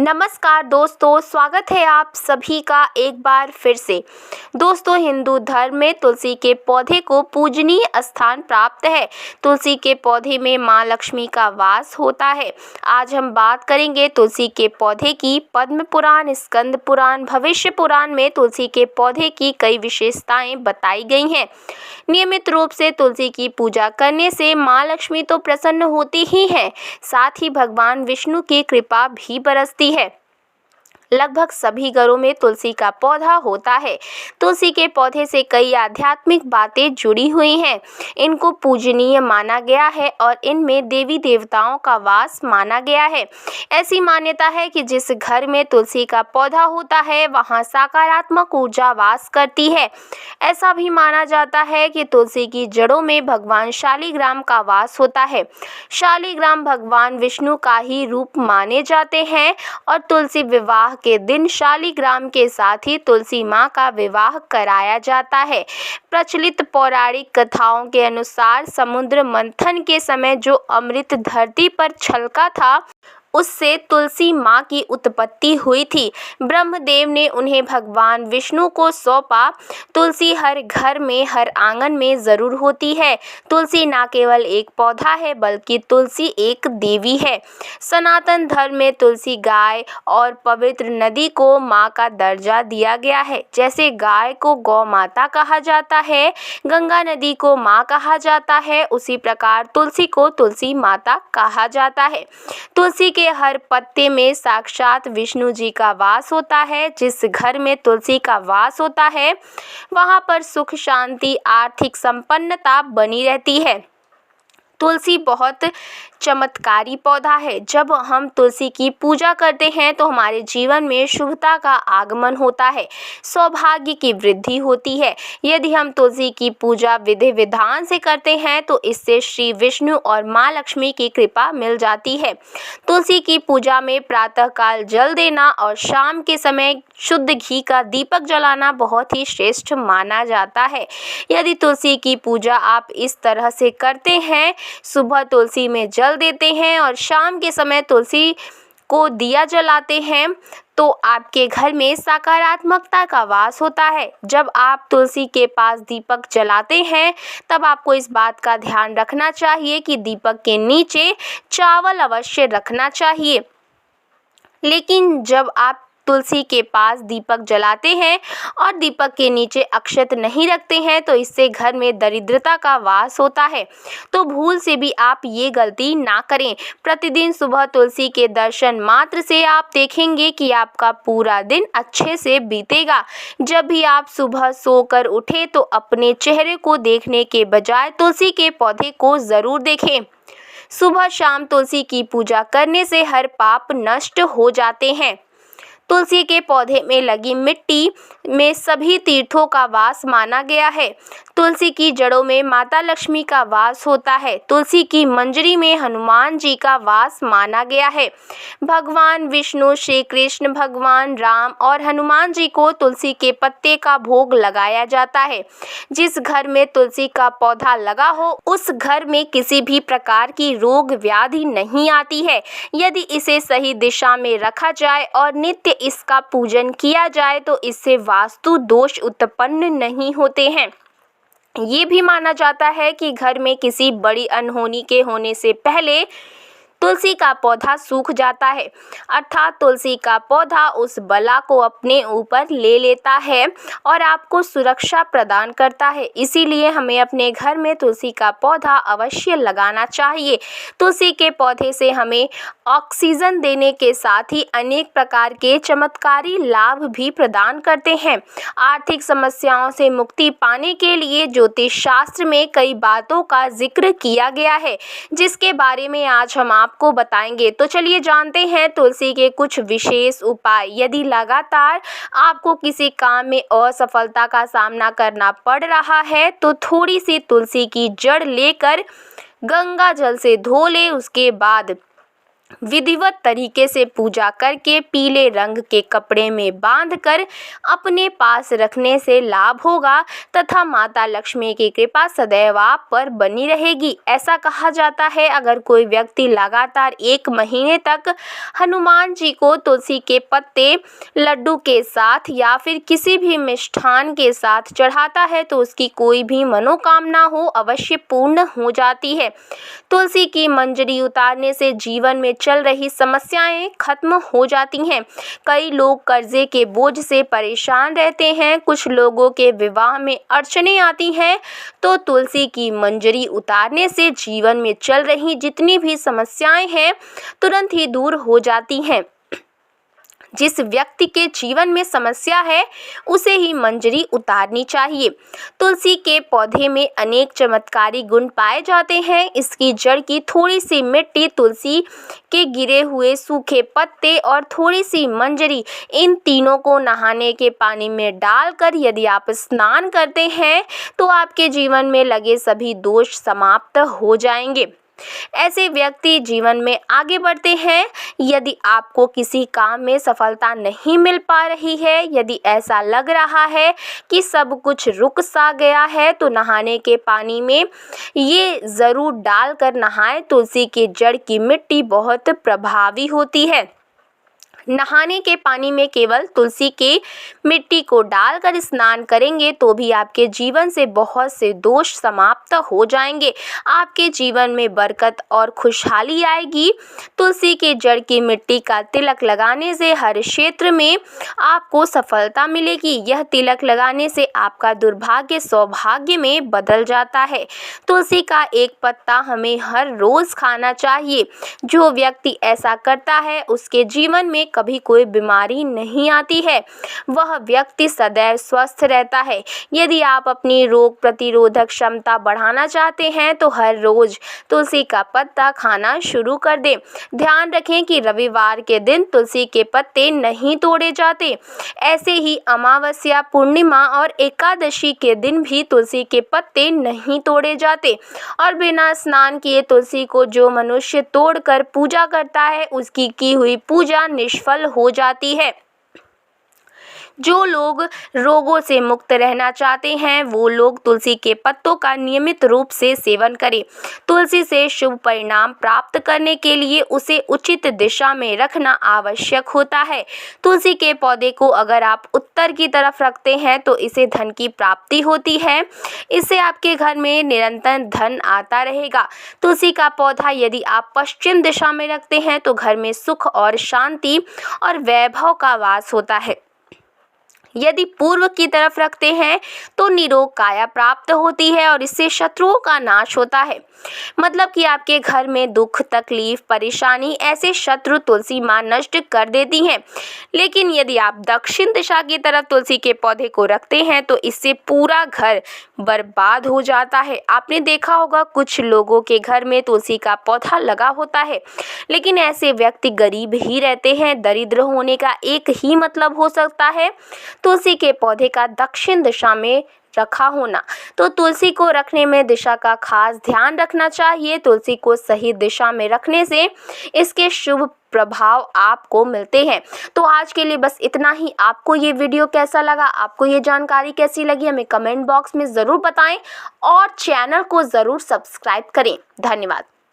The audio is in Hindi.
नमस्कार दोस्तों, स्वागत है आप सभी का एक बार फिर से। दोस्तों, हिंदू धर्म में तुलसी के पौधे को पूजनीय स्थान प्राप्त है। तुलसी के पौधे में मां लक्ष्मी का वास होता है। आज हम बात करेंगे तुलसी के पौधे की। पद्म पुराण, स्कंद पुराण, भविष्य पुराण में तुलसी के पौधे की कई विशेषताएं बताई गई हैं। नियमित रूप से तुलसी की पूजा करने से मां लक्ष्मी तो प्रसन्न होती ही हैं, साथ ही भगवान विष्णु की कृपा भी बरसती है। लगभग सभी घरों में तुलसी का पौधा होता है। तुलसी के पौधे से कई आध्यात्मिक बातें जुड़ी हुई हैं। इनको पूजनीय माना गया है और इनमें देवी देवताओं का वास माना गया है। ऐसी मान्यता है कि जिस घर में तुलसी का पौधा होता है वहां सकारात्मक ऊर्जा वास करती है। ऐसा भी माना जाता है कि तुलसी की जड़ों में भगवान शालिग्राम का वास होता है। शालिग्राम भगवान विष्णु का ही रूप माने जाते हैं और तुलसी विवाह के दिन शालिग्राम के साथ ही तुलसी मां का विवाह कराया जाता है। प्रचलित पौराणिक कथाओं के अनुसार समुद्र मंथन के समय जो अमृत धरती पर छलका था उससे तुलसी मां की उत्पत्ति हुई थी। ब्रह्मदेव ने उन्हें भगवान विष्णु को सौंपा। तुलसी हर घर में, हर आंगन में जरूर होती है। तुलसी न केवल एक पौधा है बल्कि तुलसी एक देवी है। सनातन धर्म में तुलसी गाय और पवित्र नदी को मां का दर्जा दिया गया है। जैसे गाय को गौ माता कहा जाता है, गंगा नदी को मां कहा जाता है, उसी प्रकार तुलसी को तुलसी माता कहा जाता है। तुलसी के हर पत्ते में साक्षात विष्णु जी का वास होता है। जिस घर में तुलसी का वास होता है वहां पर सुख, शांति, आर्थिक संपन्नता बनी रहती है। तुलसी बहुत चमत्कारी पौधा है। जब हम तुलसी की पूजा करते हैं तो हमारे जीवन में शुभता का आगमन होता है, सौभाग्य की वृद्धि होती है। यदि हम तुलसी की पूजा विधि विधान से करते हैं तो इससे श्री विष्णु और मां लक्ष्मी की कृपा मिल जाती है। तुलसी की पूजा में प्रातःकाल जल देना और शाम के समय शुद्ध घी का दीपक जलाना बहुत ही श्रेष्ठ माना जाता है। यदि तुलसी की पूजा आप इस तरह से करते हैं, सुबह तुलसी में जल देते हैं और शाम के समय तुलसी को दिया जलाते हैं, तो आपके घर में सकारात्मकता का वास होता है। जब आप तुलसी के पास दीपक जलाते हैं तब आपको इस बात का ध्यान रखना चाहिए कि दीपक के नीचे चावल अवश्य रखना चाहिए। लेकिन जब आप तुलसी के पास दीपक जलाते हैं और दीपक के नीचे अक्षत नहीं रखते हैं तो इससे घर में दरिद्रता का वास होता है। तो भूल से भी आप ये गलती ना करें। प्रतिदिन सुबह तुलसी के दर्शन मात्र से आप देखेंगे कि आपका पूरा दिन अच्छे से बीतेगा। जब भी आप सुबह सोकर उठे तो अपने चेहरे को देखने के बजाय तुलसी के पौधे को ज़रूर देखें। सुबह शाम तुलसी की पूजा करने से हर पाप नष्ट हो जाते हैं। तुलसी के पौधे में लगी मिट्टी में सभी तीर्थों का वास माना गया है। तुलसी की जड़ों में माता लक्ष्मी का वास होता है। तुलसी की मंजरी में हनुमान जी का वास माना गया है। भगवान विष्णु, श्री कृष्ण, भगवान राम और हनुमान जी को तुलसी के पत्ते का भोग लगाया जाता है। जिस घर में तुलसी का पौधा लगा हो उस घर में किसी भी प्रकार की रोग व्याधि नहीं आती है। यदि इसे सही दिशा में रखा जाए और नित्य इसका पूजन किया जाए तो इससे वास्तु दोष उत्पन्न नहीं होते हैं। ये भी माना जाता है कि घर में किसी बड़ी अनहोनी के होने से पहले तुलसी का पौधा सूख जाता है, अर्थात तुलसी का पौधा उस बला को अपने ऊपर ले लेता है और आपको सुरक्षा प्रदान करता है। इसीलिए हमें अपने घर में तुलसी का पौधा अवश्य लगाना चाहिए। तुलसी के पौधे से हमें ऑक्सीजन देने के साथ ही अनेक प्रकार के चमत्कारी लाभ भी प्रदान करते हैं। आर्थिक समस्याओं से मुक्ति पाने के लिए ज्योतिष शास्त्र में कई बातों का जिक्र किया गया है, जिसके बारे में आज हम आपको बताएंगे। तो चलिए जानते हैं तुलसी के कुछ विशेष उपाय। यदि लगातार आपको किसी काम में असफलता का सामना करना पड़ रहा है तो थोड़ी सी तुलसी की जड़ लेकर गंगा जल से धो ले। उसके बाद विधिवत तरीके से पूजा करके पीले रंग के कपड़े में बांधकर अपने पास रखने से लाभ होगा तथा माता लक्ष्मी की कृपा सदैव आप पर बनी रहेगी। ऐसा कहा जाता है अगर कोई व्यक्ति लगातार 1 महीने तक हनुमान जी को तुलसी के पत्ते लड्डू के साथ या फिर किसी भी मिष्ठान के साथ चढ़ाता है तो उसकी कोई भी मनोकामना हो अवश्य पूर्ण हो जाती है। तुलसी की मंजरी उतारने से जीवन में चल रही समस्याएं खत्म हो जाती हैं। कई लोग कर्जे के बोझ से परेशान रहते हैं। कुछ लोगों के विवाह में अड़चनें आती हैं तो तुलसी की मंजरी उतारने से जीवन में चल रही जितनी भी समस्याएं हैं तुरंत ही दूर हो जाती हैं। जिस व्यक्ति के जीवन में समस्या है उसे ही मंजरी उतारनी चाहिए। तुलसी के पौधे में अनेक चमत्कारी गुण पाए जाते हैं। इसकी जड़ की थोड़ी सी मिट्टी, तुलसी के गिरे हुए सूखे पत्ते और थोड़ी सी मंजरी, इन तीनों को नहाने के पानी में डालकर यदि आप स्नान करते हैं तो आपके जीवन में लगे सभी दोष समाप्त हो जाएंगे। ऐसे व्यक्ति जीवन में आगे बढ़ते हैं। यदि आपको किसी काम में सफलता नहीं मिल पा रही है, यदि ऐसा लग रहा है कि सब कुछ रुक सा गया है तो नहाने के पानी में ये ज़रूर डालकर नहाएं। तुलसी की जड़ की मिट्टी बहुत प्रभावी होती है। नहाने के पानी में केवल तुलसी के मिट्टी को डालकर स्नान करेंगे तो भी आपके जीवन से बहुत से दोष समाप्त हो जाएंगे। आपके जीवन में बरकत और खुशहाली आएगी। तुलसी के जड़ की मिट्टी का तिलक लगाने से हर क्षेत्र में आपको सफलता मिलेगी। यह तिलक लगाने से आपका दुर्भाग्य सौभाग्य में बदल जाता है। तुलसी का एक पत्ता हमें हर रोज खाना चाहिए। जो व्यक्ति ऐसा करता है उसके जीवन में कभी कोई बीमारी नहीं आती है। वह व्यक्ति सदैव स्वस्थ रहता है। यदि आप अपनी रोग प्रतिरोधक क्षमता बढ़ाना चाहते हैं तो हर रोज तुलसी का पत्ता खाना शुरू कर दें। ध्यान रखें कि रविवार के दिन तुलसी के पत्ते नहीं तोड़े जाते। ऐसे ही अमावस्या, पूर्णिमा और एकादशी के दिन भी तुलसी के पत्ते नहीं तोड़े जाते। और बिना स्नान किए तुलसी को जो मनुष्य तोड़कर पूजा करता है उसकी की हुई पूजा निष्फल हो जाती है। जो लोग रोगों से मुक्त रहना चाहते हैं वो लोग तुलसी के पत्तों का नियमित रूप से सेवन करें। तुलसी से शुभ परिणाम प्राप्त करने के लिए उसे उचित दिशा में रखना आवश्यक होता है। तुलसी के पौधे को अगर आप उत्तर की तरफ रखते हैं तो इसे धन की प्राप्ति होती है। इससे आपके घर में निरंतर धन आता रहेगा। तुलसी का पौधा यदि आप पश्चिम दिशा में रखते हैं तो घर में सुख और शांति और वैभव का वास होता है। यदि पूर्व की तरफ रखते हैं तो निरोग काया प्राप्त होती है और इससे शत्रुओं का नाश होता है। मतलब कि आपके घर में दुख, तकलीफ, परेशानी, ऐसे शत्रु तुलसी माँ नष्ट कर देती हैं। लेकिन यदि आप दक्षिण दिशा की तरफ तुलसी के पौधे को रखते हैं तो इससे पूरा घर बर्बाद हो जाता है। आपने देखा होगा कुछ लोगों के घर में तुलसी का पौधा लगा होता है लेकिन ऐसे व्यक्ति गरीब ही रहते हैं। दरिद्र होने का एक ही मतलब हो सकता है तुलसी के पौधे का दक्षिण दिशा में रखा होना। तो तुलसी को रखने में दिशा का खास ध्यान रखना चाहिए। तुलसी को सही दिशा में रखने से इसके शुभ प्रभाव आपको मिलते हैं। तो आज के लिए बस इतना ही। आपको ये वीडियो कैसा लगा, आपको ये जानकारी कैसी लगी, हमें कमेंट बॉक्स में ज़रूर बताएं और चैनल को ज़रूर सब्सक्राइब करें। धन्यवाद।